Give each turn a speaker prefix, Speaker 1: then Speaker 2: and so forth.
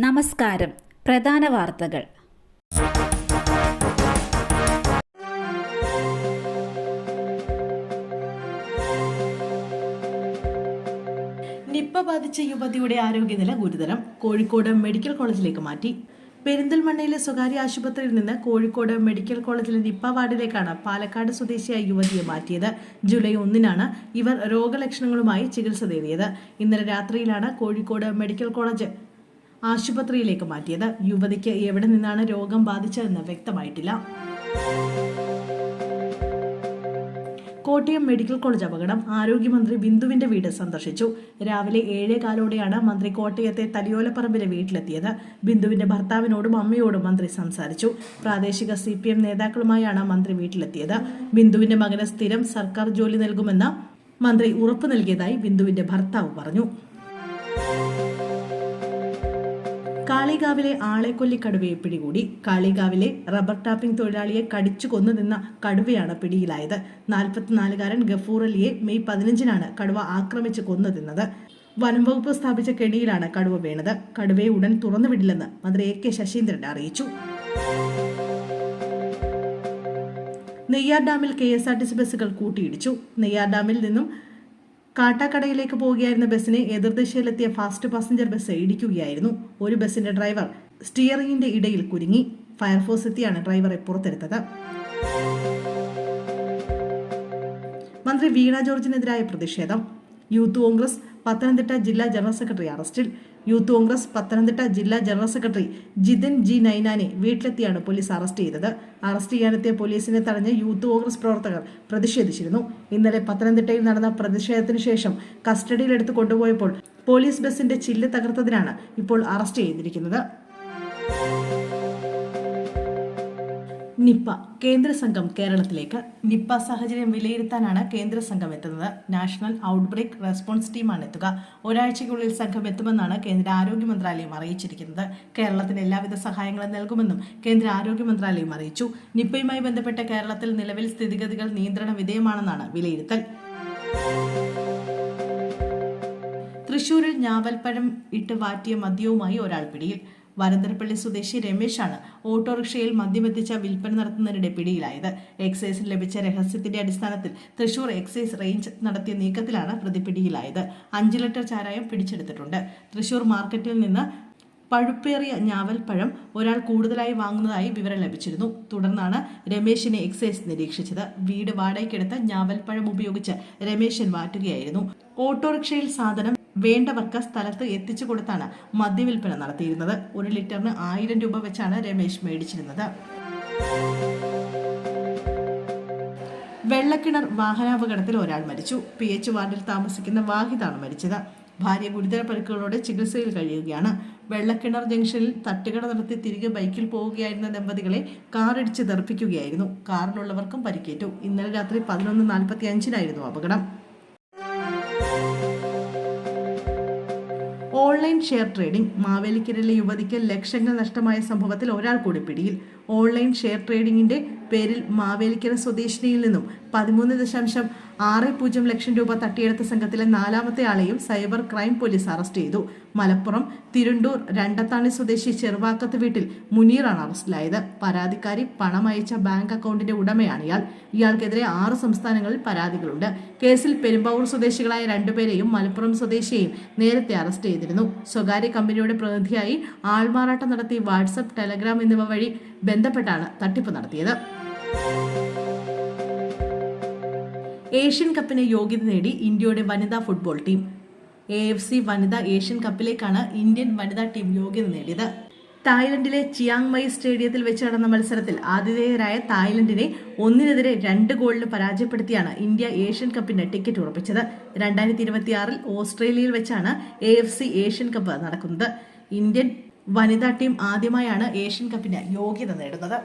Speaker 1: നമസ്കാരം. പ്രധാന വാർത്തകൾ.
Speaker 2: നിപ്പ ബാധിച്ച യുവതിയുടെ ആരോഗ്യനില ഗുരുതരം. കോഴിക്കോട് മെഡിക്കൽ കോളേജിലേക്ക് മാറ്റി. പെരിന്തൽമണ്ണയിലെ സ്വകാര്യ ആശുപത്രിയിൽ നിന്ന് കോഴിക്കോട് മെഡിക്കൽ കോളേജിലെ നിപ്പ വാർഡിലേക്കാണ് പാലക്കാട് സ്വദേശിയായ യുവതിയെ മാറ്റിയത്. ജൂലൈ 1-നാണ് ഇവർ രോഗലക്ഷണങ്ങളുമായി ചികിത്സ തേടിയത്. ഇന്നലെ രാത്രിയിലാണ് കോഴിക്കോട് മെഡിക്കൽ കോളേജ് ആശുപത്രിയിലേക്ക് മാറ്റിയത്. യുവതിക്ക് എവിടെ നിന്നാണ് രോഗം ബാധിച്ചതെന്ന് വ്യക്തമായിട്ടില്ല. കോട്ടയം മെഡിക്കൽ കോളേജ് അപകടം. ആരോഗ്യമന്ത്രി ബിന്ദുവിന്റെ വീട് സന്ദർശിച്ചു. രാവിലെ 7:15 മന്ത്രി കോട്ടയത്തെ തലിയോലപ്പറമ്പിലെ വീട്ടിലെത്തിയത്. ബിന്ദുവിന്റെ ഭർത്താവിനോടും അമ്മയോടും മന്ത്രി സംസാരിച്ചു. പ്രാദേശിക CPM നേതാക്കളുമായാണ് മന്ത്രി വീട്ടിലെത്തിയത്. ബിന്ദുവിന്റെ മകന് സ്ഥിരം സർക്കാർ ജോലി നൽകുമെന്ന് മന്ത്രി ഉറപ്പു നൽകിയതായി ബിന്ദുവിന്റെ ഭർത്താവ് പറഞ്ഞു. കാളികാവിലെ ആളെക്കൊല്ലി കടുവയെ പിടികൂടി. കാളികാവിലെ റബ്ബർ ടാപ്പിംഗ് തൊഴിലാളിയെ കടിച്ചു കൊന്നു നിന്ന കടുവയാണ് പിടിയിലായത്. 44-കാരൻ ഗഫൂർ അലിയെ മെയ് 15-നാണ് കടുവ ആക്രമിച്ച് കൊന്നു തിന്നത്. വനംവകുപ്പ് സ്ഥാപിച്ച കെണിയിലാണ് കടുവ വീണത്. കടുവയെ ഉടൻ തുറന്നുവിടില്ലെന്ന് മന്ത്രി AK ശശീന്ദ്രൻ അറിയിച്ചു. നെയ്യാർ ഡാമിൽ KSRTC ബസ്സുകൾ കൂട്ടിയിടിച്ചു. നെയ്യാർ ഡാമിൽ നിന്നും കാട്ടാക്കടയിലേക്ക് പോവുകയായിരുന്ന ബസ്സിനെ എതിർദിശയിലെത്തിയ ഫാസ്റ്റ് പാസഞ്ചർ ബസ് ഇടിക്കുകയായിരുന്നു. ഒരു ബസ്സിന്റെ ഡ്രൈവർ സ്റ്റിയറിംഗിന്റെ ഇടയിൽ കുരുങ്ങി. ഫയർഫോഴ്സ് എത്തിയാണ് ഡ്രൈവറെ പുറത്തെടുത്തത്. മന്ത്രി വീണ ജോർജിനെതിരായ പ്രതിഷേധം. യൂത്ത് കോൺഗ്രസ് പത്തനംതിട്ട ജില്ലാ ജനറൽ സെക്രട്ടറി അറസ്റ്റിൽ. യൂത്ത് കോൺഗ്രസ് പത്തനംതിട്ട ജില്ലാ ജനറൽ സെക്രട്ടറി ജിതിൻ G. നൈനാനെ വീട്ടിലെത്തിയാണ് പോലീസ് അറസ്റ്റ് ചെയ്തത്. അറസ്റ്റ് ചെയ്യാനെത്തിയ പോലീസിനെ തടഞ്ഞ് യൂത്ത് കോൺഗ്രസ് പ്രവർത്തകർ പ്രതിഷേധിച്ചിരുന്നു. ഇന്നലെ പത്തനംതിട്ടയിൽ നടന്ന പ്രതിഷേധത്തിന് ശേഷം കസ്റ്റഡിയിലെടുത്ത് കൊണ്ടുപോയപ്പോൾ പോലീസ് ബസിന്റെ ചില്ല് തകർത്തതിനാണ് ഇപ്പോൾ അറസ്റ്റ് ചെയ്തിരിക്കുന്നത്. നിപ്പ. കേന്ദ്ര സംഘം കേരളത്തിലേക്ക്. നിപ്പ സാഹചര്യം വിലയിരുത്താനാണ് കേന്ദ്ര സംഘം എത്തുന്നത്. നാഷണൽ ഔട്ട്ബ്രേക്ക് റെസ്പോൺസ് ടീമാണ് എത്തുക. ഒരാഴ്ചയ്ക്കുള്ളിൽ സംഘം എത്തുമെന്നാണ് കേന്ദ്ര ആരോഗ്യ മന്ത്രാലയം അറിയിച്ചിരിക്കുന്നത്. കേരളത്തിന് എല്ലാവിധ സഹായങ്ങളും നൽകുമെന്നും കേന്ദ്ര ആരോഗ്യ മന്ത്രാലയം അറിയിച്ചു. നിപ്പയുമായി ബന്ധപ്പെട്ട കേരളത്തിൽ നിലവിൽ സ്ഥിതിഗതികൾ നിയന്ത്രണ വിധേയമാണെന്നാണ് വിലയിരുത്തൽ. തൃശൂരിൽ ഞാവൽപ്പഴം ഇട്ട് വാറ്റിയ മദ്യവുമായി ഒരാൾ പിടിയിൽ. വരന്തരപ്പള്ളി സ്വദേശി രമേശാണ് ഓട്ടോറിക്ഷയിൽ മദ്യമെത്തിച്ച വിൽപ്പന നടത്തുന്നതിനിടെ പിടിയിലായത്. എക്സൈസിന് ലഭിച്ച രഹസ്യത്തിന്റെ അടിസ്ഥാനത്തിൽ തൃശൂർ എക്സൈസ് റേഞ്ച് നടത്തിയ നീക്കത്തിലാണ് പ്രതി പിടിയിലായത്. 5 ലിറ്റർ ചാരായം പിടിച്ചെടുത്തിട്ടുണ്ട്. തൃശൂർ മാർക്കറ്റിൽ നിന്ന് പഴുപ്പേറിയ ഞാവൽപ്പഴം ഒരാൾ കൂടുതലായി വാങ്ങുന്നതായി വിവരം ലഭിച്ചിരുന്നു. തുടർന്നാണ് രമേശിനെ എക്സൈസ് നിരീക്ഷിച്ചത്. വീട് വാടകയ്ക്കെടുത്ത് ഞാവൽപ്പഴം ഉപയോഗിച്ച് രമേശൻ വാറ്റുകയായിരുന്നു. ഓട്ടോറിക്ഷയിൽ സാധനം വേണ്ടവർക്ക് സ്ഥലത്ത് എത്തിച്ചു കൊടുത്താണ് മദ്യവിൽപ്പന നടത്തിയിരുന്നത്. 1 ലിറ്ററിന് 1000 രൂപ വെച്ചാണ് രമേശ് മേടിച്ചിരുന്നത്. വെള്ളക്കിണർ വാഹനാപകടത്തിൽ ഒരാൾ മരിച്ചു. PH വാർഡിൽ താമസിക്കുന്ന വാഹിദാണ് മരിച്ചത്. ഭാര്യ ഗുരുതര പരിക്കുകളോടെ ചികിത്സയിൽ കഴിയുകയാണ്. വെള്ളക്കിണർ ജംഗ്ഷനിൽ തട്ടുകട നടത്തി തിരികെ ബൈക്കിൽ പോവുകയായിരുന്ന ദമ്പതികളെ കാറിടിച്ച് തെറിപ്പിക്കുകയായിരുന്നു. കാറിലുള്ളവർക്കും പരിക്കേറ്റു. ഇന്നലെ രാത്രി 11:45-നായിരുന്നു അപകടം. Online share trading. മാവേലിക്കരയിലെ യുവതിക്ക് ലക്ഷങ്ങൾ നഷ്ടമായ സംഭവത്തിൽ ഒരാൾ കൂടി പിടിയിൽ. ഓൺലൈൻ ഷെയർ ട്രേഡിംഗിന്റെ പേരിൽ മാവേലിക്കര സ്വദേശിനിയിൽ നിന്നും 13.60 ലക്ഷം രൂപ തട്ടിയെടുത്ത സംഘത്തിലെ 4ാമത്തെ ആളെയും സൈബർ ക്രൈം പോലീസ് അറസ്റ്റ് ചെയ്തു. മലപ്പുറം തിരുണ്ടൂർ രണ്ടത്താണി സ്വദേശി ചെറുവാക്കത്ത് വീട്ടിൽ മുനീറാണ് അറസ്റ്റിലായത്. പരാതിക്കാരി പണം അയച്ച ബാങ്ക് അക്കൗണ്ടിന്റെ ഉടമയാണ് ഇയാൾ. ഇയാൾക്കെതിരെ 6 സംസ്ഥാനങ്ങളിൽ പരാതികളുണ്ട്. കേസിൽ പെരുമ്പാവൂർ സ്വദേശികളായ 2 പേരെയും മലപ്പുറം സ്വദേശിയെയും നേരത്തെ അറസ്റ്റ് ചെയ്തിരുന്നു. സ്വകാര്യ കമ്പനിയുടെ പ്രതിനിധിയായി ആൾമാറാട്ടം നടത്തി വാട്സപ്പ്, ടെലഗ്രാം എന്നിവ വഴി ബന്ധപ്പെട്ടാണ് തട്ടിപ്പ് നടത്തിയത്. ഏഷ്യൻ കപ്പിന് യോഗ്യത നേടി ഇന്ത്യയുടെ വനിതാ ഫുട്ബോൾ ടീം. AFC വനിതാ ഏഷ്യൻ കപ്പിലേക്കാണ് ഇന്ത്യൻ വനിതാ ടീം യോഗ്യത നേടിയത്. തായ്ലൻഡിലെ ചിയാങ് മൈ സ്റ്റേഡിയത്തിൽ വെച്ച് നടന്ന മത്സരത്തിൽ ആതിഥേയരായ തായ്ലൻഡിനെ 1-2 ഗോളിന് പരാജയപ്പെടുത്തിയാണ് ഇന്ത്യ ഏഷ്യൻ കപ്പിന് ടിക്കറ്റ് ഉറപ്പിച്ചത്. 2026-ൽ ഓസ്ട്രേലിയയിൽ വെച്ചാണ് AFC ഏഷ്യൻ കപ്പ് നടക്കുന്നത്. ഇന്ത്യൻ വനിതാ ടീം ആദ്യമായാണ് ഏഷ്യൻ കപ്പിന് യോഗ്യത നേടുന്നത്.